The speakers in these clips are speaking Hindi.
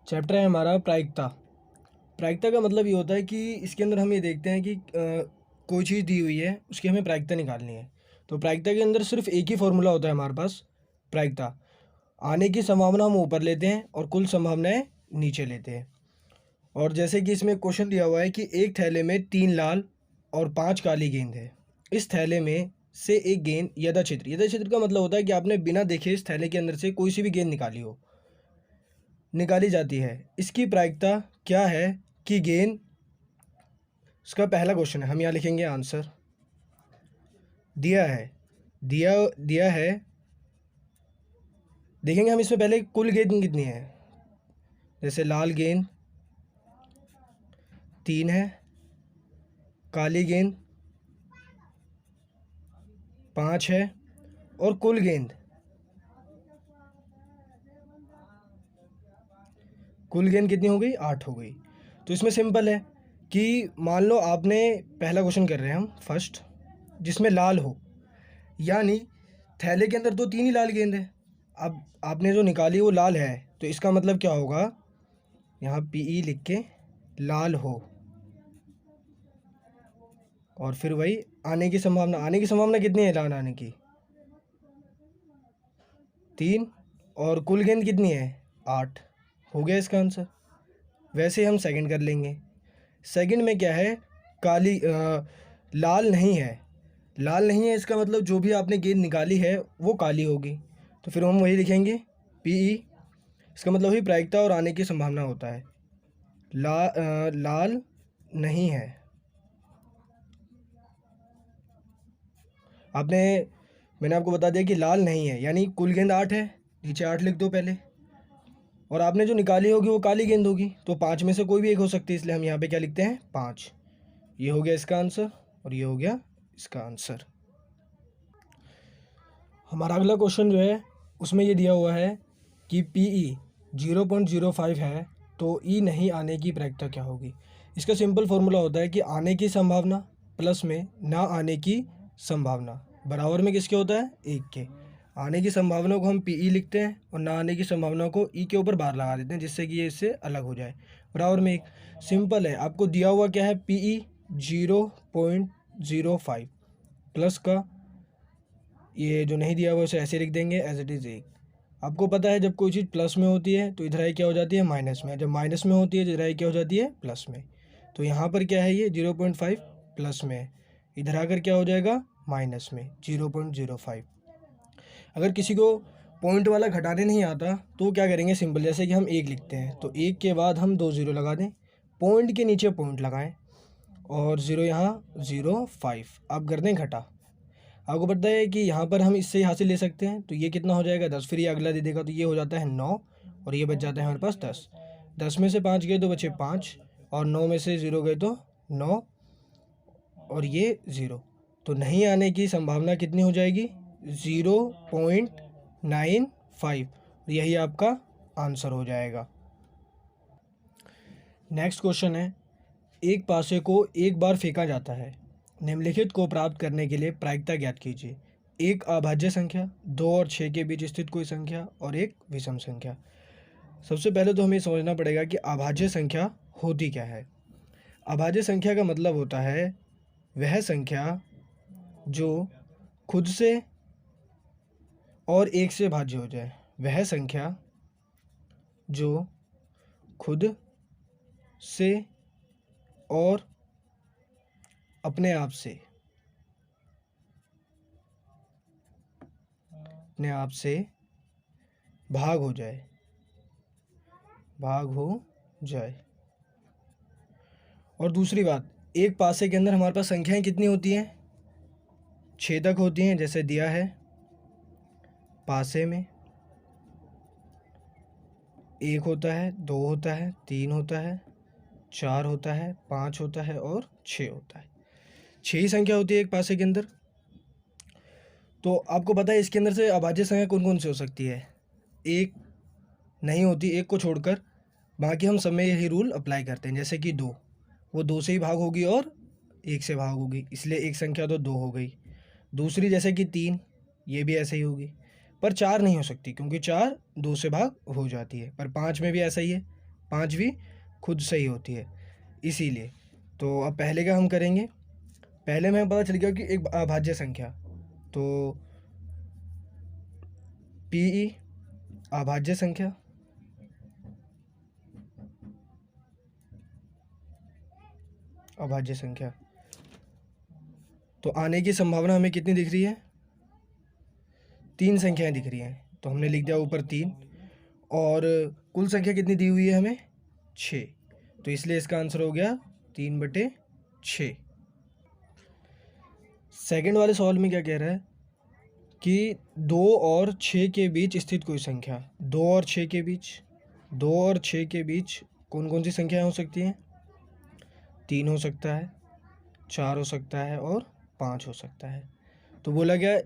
चैप्टर है हमारा प्रायिकता। प्रायिकता का मतलब ये होता है कि इसके अंदर हम ये देखते हैं कि कोई चीज़ दी हुई है, उसकी हमें प्रायिकता निकालनी है। तो प्रायिकता के अंदर सिर्फ एक ही फॉर्मूला होता है हमारे पास। प्रायिकता आने की संभावना हम ऊपर लेते हैं और कुल संभावनाएं नीचे लेते हैं। और जैसे कि इसमें क्वेश्चन दिया हुआ है कि एक थैले में 3 लाल और 5 काली गेंद है। इस थैले में से एक गेंद यथाचित्र का मतलब होता है कि आपने बिना देखे इस थैले के अंदर से कोई सी भी गेंद निकाली जाती है। इसकी प्रायिकता क्या है कि गेंद, इसका पहला क्वेश्चन है, हम यहाँ लिखेंगे आंसर। दिया है दिया है देखेंगे हम इसमें पहले कुल गेंद कितनी है। जैसे लाल गेंद 3 है, काली गेंद 5 है और कुल गेंद कितनी हो गई? 8 हो गई। तो इसमें सिंपल है कि मान लो आपने पहला क्वेश्चन कर रहे हैं हम फर्स्ट, जिसमें लाल हो, यानी थैले के अंदर तो 3 ही लाल गेंद है। अब आपने जो निकाली वो लाल है, तो इसका मतलब क्या होगा, यहाँ PE लिख के लाल हो, और फिर वही आने की संभावना कितनी है लाल आने की? 3, और कुल गेंद कितनी है? 8। हो गया इसका आंसर। वैसे हम सेकंड कर लेंगे। सेकंड में क्या है, लाल नहीं है, इसका मतलब जो भी आपने गेंद निकाली है वो काली होगी। तो फिर हम वही लिखेंगे PE, इसका मतलब ही प्रायिकता और आने की संभावना होता है। लाल नहीं है। मैंने आपको बता दिया कि लाल नहीं है, यानी कुल गेंद 8 है, नीचे 8 लिख दो पहले, और आपने जो निकाली होगी वो काली गेंद होगी, तो 5 में से कोई भी एक हो सकती है, इसलिए हम यहाँ पे क्या लिखते हैं? 5। ये हो गया इसका आंसर और ये हो गया इसका आंसर। हमारा अगला क्वेश्चन जो है उसमें ये दिया हुआ है कि PE 0.05 है, तो E नहीं आने की प्रायिकता क्या होगी? इसका सिंपल फॉर्मूला होता है कि आने की संभावना प्लस में ना आने की संभावना बराबर में किसके होता है? 1 के। आने की संभावना को हम PE लिखते हैं और ना आने की संभावना को E के ऊपर बार लगा देते हैं, जिससे कि ये इससे अलग हो जाए। बराबर में 1 सिंपल है। आपको दिया हुआ क्या है? PE 0.05 प्लस का, ये जो नहीं दिया हुआ उसे ऐसे लिख देंगे एज इट इज़ 1। आपको पता है जब कोई चीज़ प्लस में होती है तो इधर आई क्या हो जाती है? माइनस में। जब माइनस में होती है तो इधर आई क्या हो जाती है? प्लस में। तो यहाँ पर क्या है, ये 0.5 प्लस में है, इधर आकर क्या हो जाएगा? माइनस में 0.05। अगर किसी को पॉइंट वाला घटाने नहीं आता तो क्या करेंगे? सिंपल, जैसे कि हम 1 लिखते हैं तो 1 के बाद हम 2 ज़ीरो लगा दें, पॉइंट के नीचे पॉइंट लगाएं और 0 यहाँ 0.5। अब कर दें घटा। आपको पता है कि यहाँ पर हम इससे यहाँ से ले सकते हैं, तो ये कितना हो जाएगा? 10। फिर ये अगला दे देगा तो ये हो जाता है 9 और ये बच जाता है हमारे पास 10। 10 में से 5 गए तो बचे 5 और 9 में से 0 गए तो 9 और ये 0। तो नहीं आने की संभावना कितनी हो जाएगी? 0.95। यही आपका आंसर हो जाएगा। नेक्स्ट क्वेश्चन है, एक पासे को एक बार फेंका जाता है, निम्नलिखित को प्राप्त करने के लिए प्रायिकता ज्ञात कीजिए। एक अभाज्य संख्या, 2 और 6 के बीच स्थित कोई संख्या और एक विषम संख्या। सबसे पहले तो हमें समझना पड़ेगा कि अभाज्य संख्या होती क्या है। अभाज्य संख्या का मतलब होता है वह संख्या जो खुद से और 1 से भाज्य हो जाए। वह संख्या जो खुद से और अपने आप से भाग हो जाए। और दूसरी बात, एक पासे के अंदर हमारे पास संख्याएं कितनी होती हैं? 6 तक होती हैं, जैसे दिया है पासे में 1 होता है, 2 होता है, 3 होता है, 4 होता है, 5 होता है और 6 होता है। 6 ही संख्या होती है एक पासे के अंदर। तो आपको पता है इसके अंदर से अभाज्य संख्या कौन कौन सी हो सकती है? एक नहीं होती, एक को छोड़कर बाकी हम सब में यही रूल अप्लाई करते हैं। जैसे कि 2, वो 2 से ही भाग होगी और 1 से भाग होगी, इसलिए एक संख्या तो 2 हो गई। दूसरी जैसे कि 3, ये भी ऐसे ही होगी। पर 4 नहीं हो सकती क्योंकि 4 2 से भाग हो जाती है। पर 5 में भी ऐसा ही है, 5 भी खुद सही होती है, इसीलिए। तो अब पहले का हम करेंगे। पहले में हमें पता चल गया कि एक अभाज्य संख्या, तो पी अभाज्य संख्या, अभाज्य संख्या। तो आने की संभावना हमें कितनी दिख रही है? 3 संख्याएं दिख रही हैं, तो हमने लिख दिया ऊपर 3, और कुल संख्या कितनी दी हुई है हमें? 6, तो इसलिए इसका आंसर हो गया 3/6। सेकंड वाले सवाल में क्या कह रहा है कि 2 और 6 के बीच स्थित कोई संख्या, 2 और 6 के बीच, 2 और 6 के बीच कौन कौन सी संख्याएं हो सकती हैं? 3 हो सकता है, 4 हो सकता है और 5 हो सकता है। तो बोला गया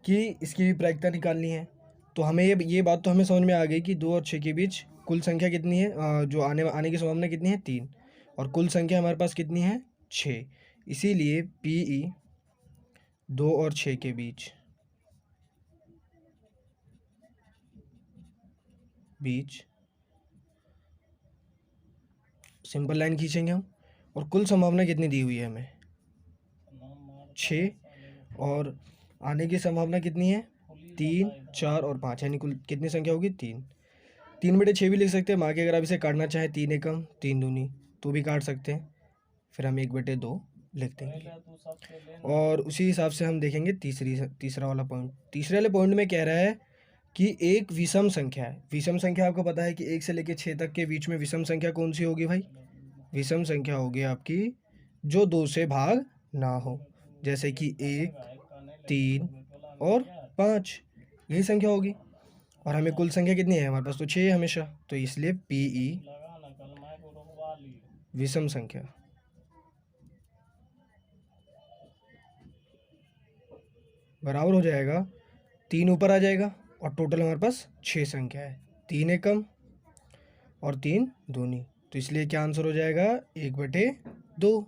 कि इसकी भी प्रायिकता निकालनी है। तो हमें ये बात तो हमें समझ में आ गई कि 2 और 6 के बीच कुल संख्या कितनी है, जो आने की संभावना कितनी है? 3, और कुल संख्या हमारे पास कितनी है? 6। इसीलिए पी 2 और 6 के बीच सिंपल लाइन खींचेंगे हम, और कुल संभावना कितनी दी हुई है हमें? 6, और आने की संभावना कितनी है? 3, 4 और 5, यानी कुल कितनी संख्या होगी? 3। 3/6 भी लिख सकते हैं, माँ के अगर आप इसे काटना चाहें 3 एकम 3 दूनी तो भी काट सकते हैं, फिर हम 1/2 लिख देंगे। और उसी हिसाब से हम देखेंगे तीसरा वाला पॉइंट। तीसरे वाले पॉइंट में कह रहा है कि एक विषम संख्या है। विषम संख्या आपको पता है कि 1 से लेकर 6 तक के बीच में विषम संख्या कौन सी होगी भाई? विषम संख्या होगी आपकी जो 2 से भाग ना हो, जैसे कि 1, 3 और 5, यही संख्या होगी। और हमें कुल संख्या कितनी है? हमारे पास तो 6 है हमेशा, तो इसलिए पी विषम संख्या। बराबर हो जाएगा 3 ऊपर आ जाएगा, और टोटल हमारे पास 6 संख्या है, 3 एकम और 3 दूनी, तो इसलिए क्या आंसर हो जाएगा? 1/2।